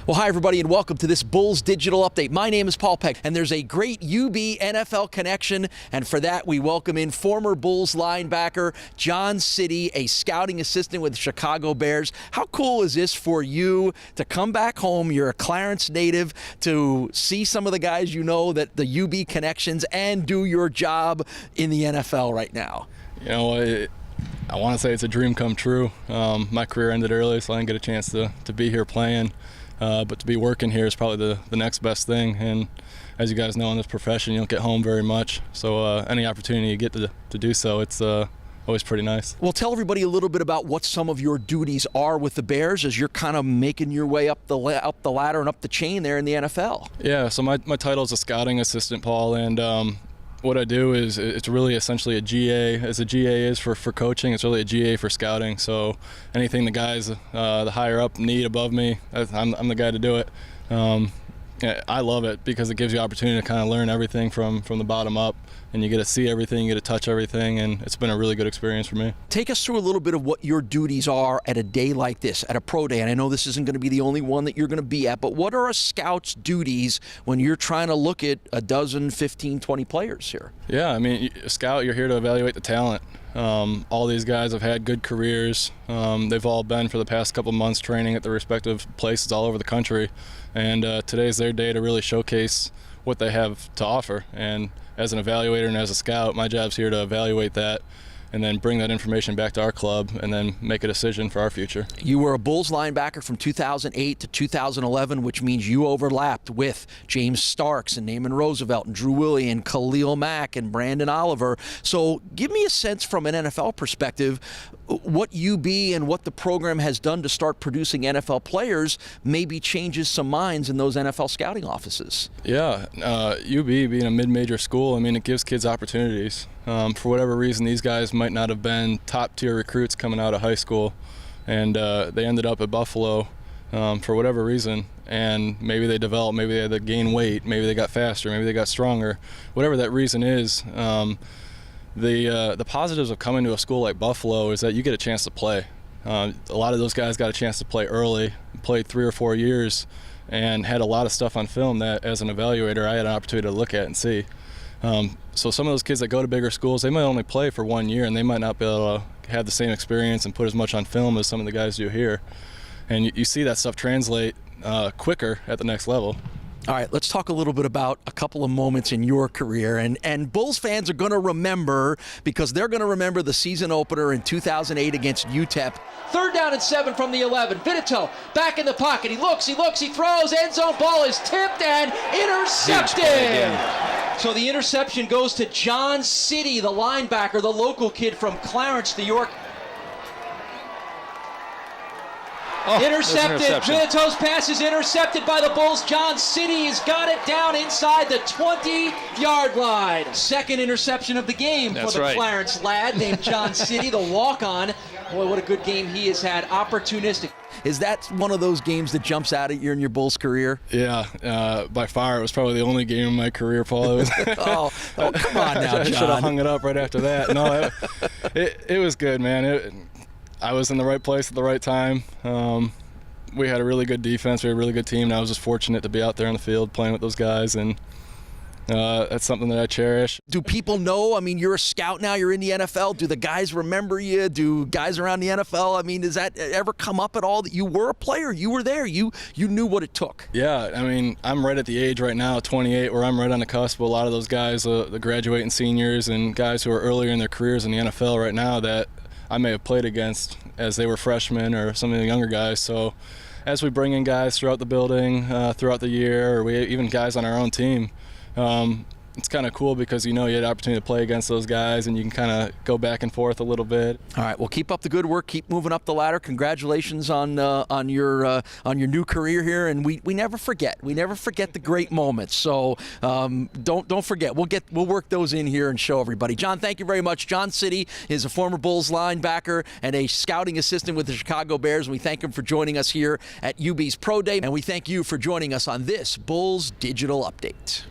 Well, hi, everybody, and welcome to this Bulls Digital Update. My name is Paul Peck, and there's a great UB NFL connection, and for that, we welcome in former Bulls linebacker John Syty, a scouting assistant with the Chicago Bears. How cool is this for you to come back home? You're a Clarence native, to see some of the guys you know, that the UB connections, and do your job in the NFL right now. You know, I want to say it's a dream come true. My career ended early, so I didn't get a chance to be here playing. But to be working here is probably the next best thing. And as you guys know, in this profession, you don't get home very much. So any opportunity you get to do so, it's always pretty nice. Well, tell everybody a little bit about what some of your duties are with the Bears as you're kind of making your way up the ladder and up the chain there in the NFL. Yeah, so my title is a scouting assistant, Paul, and what I do is it's really essentially a GA, as a GA is for coaching. It's really a GA for scouting. So anything the guys the higher up need above me, I'm the guy to do it. I love it because it gives you opportunity to kind of learn everything from the bottom up, and you get to see everything, you get to touch everything, and it's been a really good experience for me. Take us through a little bit of what your duties are at a day like this, at a pro day. And I know this isn't going to be the only one that you're going to be at, but what are a scout's duties when you're trying to look at a dozen, 15, 20 players here? Yeah, I mean, a scout, you're here to evaluate the talent. All these guys have had good careers. They've all been for the past couple months training at their respective places all over the country, and today's their day to really showcase what they have to offer. And as an evaluator and as a scout, my job's here to evaluate that and then bring that information back to our club and then make a decision for our future. You were a Bulls linebacker from 2008 to 2011, which means you overlapped with James Starks and Naaman Roosevelt and Drew Willie and Khalil Mack and Brandon Oliver. So give me a sense from an NFL perspective, what UB and what the program has done to start producing NFL players maybe changes some minds in those NFL scouting offices. Yeah, UB being a mid-major school, I mean, it gives kids opportunities. For whatever reason, these guys might not have been top-tier recruits coming out of high school, and they ended up at Buffalo for whatever reason, and maybe they developed, maybe they had to gain weight, maybe they got faster, maybe they got stronger. Whatever that reason is, the positives of coming to a school like Buffalo is that you get a chance to play. A lot of those guys got a chance to play early, played 3 or 4 years, and had a lot of stuff on film that, as an evaluator, I had an opportunity to look at and see. So some of those kids that go to bigger schools, they might only play for 1 year, and they might not be able to have the same experience and put as much on film as some of the guys do here. And you see that stuff translate quicker at the next level. All right, let's talk a little bit about a couple of moments in your career. And Bulls fans are going to remember, because they're going to remember the season opener in 2008 against UTEP. 3rd down and 7 from the 11. Vinito back in the pocket. He looks, he throws. End zone ball is tipped and intercepted. So the interception goes to John Syty, the linebacker, the local kid from Clarence, New York. Intercepted. Vinito's pass is intercepted by the Bulls. John Syty has got it down inside the 20-yard line. Second interception of the game for the Clarence lad named John Syty, the walk-on. Boy, what a good game he has had. Opportunistic. Is that one of those games that jumps out at you in your Bulls career? Yeah, by far. It was probably the only game in my career, Paul. oh, come on now, John. I should have hung it up right after that. No, it was good, man. I was in the right place at the right time. We had a really good defense. We had a really good team, and I was just fortunate to be out there on the field playing with those guys, and that's something that I cherish. Do people know? I mean, you're a scout now. You're in the NFL. Do the guys remember you? Do guys around the NFL, I mean, does that ever come up at all that you were a player? You were there. You knew what it took. Yeah, I mean, I'm right at the age right now, 28, where I'm right on the cusp of a lot of those guys, the graduating seniors and guys who are earlier in their careers in the NFL right now that I may have played against as they were freshmen or some of the younger guys. So as we bring in guys throughout the building, throughout the year, or even guys on our own team, it's kind of cool because you had the opportunity to play against those guys, and you can kind of go back and forth a little bit. All right, well, keep up the good work. Keep moving up the ladder. Congratulations on your new career here, and we never forget. We never forget the great moments. So don't forget. We'll work those in here and show everybody. John, thank you very much. John Syty is a former Bulls linebacker and a scouting assistant with the Chicago Bears. And we thank him for joining us here at UB's Pro Day, and we thank you for joining us on this Bulls Digital Update.